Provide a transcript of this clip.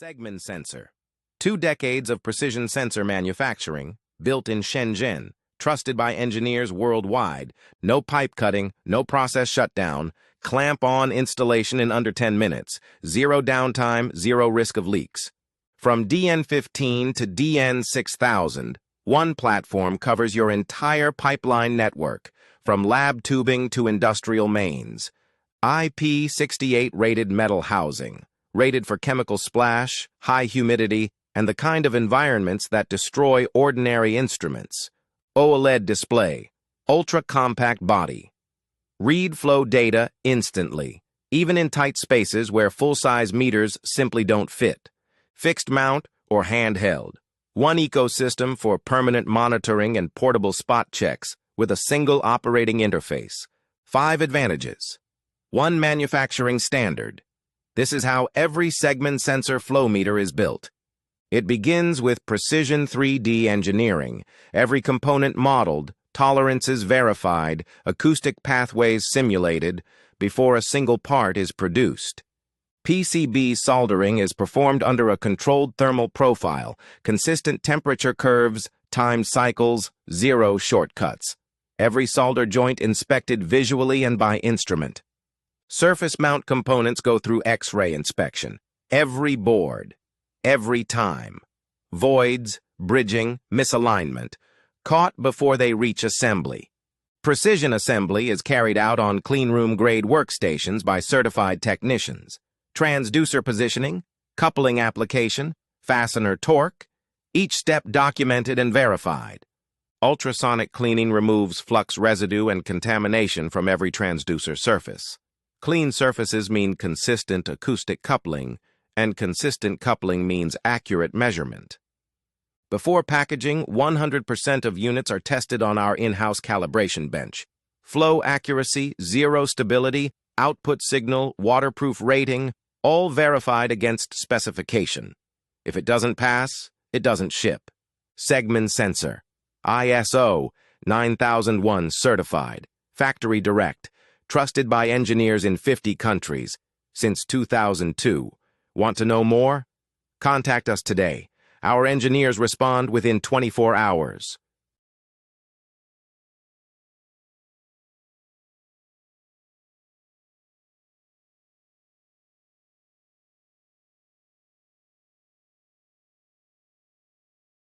SEGMENsensor. 2 decades of precision sensor manufacturing, built in Shenzhen, trusted by engineers worldwide. No pipe cutting, no process shutdown, clamp-on installation in under 10 minutes, zero downtime, zero risk of leaks. From DN15 to DN6000, one platform covers your entire pipeline network, from lab tubing to industrial mains. IP68 rated metal housing, rated for chemical splash, high humidity, and the kind of environments that destroy ordinary instruments. OLED display, ultra-compact body. Read flow data instantly, even in tight spaces where full-size meters simply don't fit. Fixed mount or handheld. One ecosystem for permanent monitoring and portable spot checks with a single operating interface. 5 advantages. 1 manufacturing standard. This is how every SEGMEnsensor flow meter is built. It begins with precision 3D engineering, every component modeled, tolerances verified, acoustic pathways simulated, before a single part is produced. PCB soldering is performed under a controlled thermal profile, consistent temperature curves, time cycles, zero shortcuts. Every solder joint inspected visually and by instrument. Surface mount components go through X-ray inspection. Every board. Every time. Voids, bridging, misalignment. Caught before they reach assembly. Precision assembly is carried out on Cleanroom-Grade workstations by certified technicians. Transducer positioning, coupling application, fastener torque, each step documented and verified. Ultrasonic cleaning removes flux residue and contamination from every transducer surface. Clean surfaces mean consistent acoustic coupling, and consistent coupling means accurate measurement. Before packaging, 100% of units are tested on our in-house calibration bench. Flow accuracy, zero stability, output signal, waterproof rating, all verified against specification. If it doesn't pass, it doesn't ship. SEGMEnsensor. ISO 9001 certified. Factory direct. Trusted by engineers in 50 countries. Since 2002. Want to know more? Contact us today. Our engineers respond within 24 hours.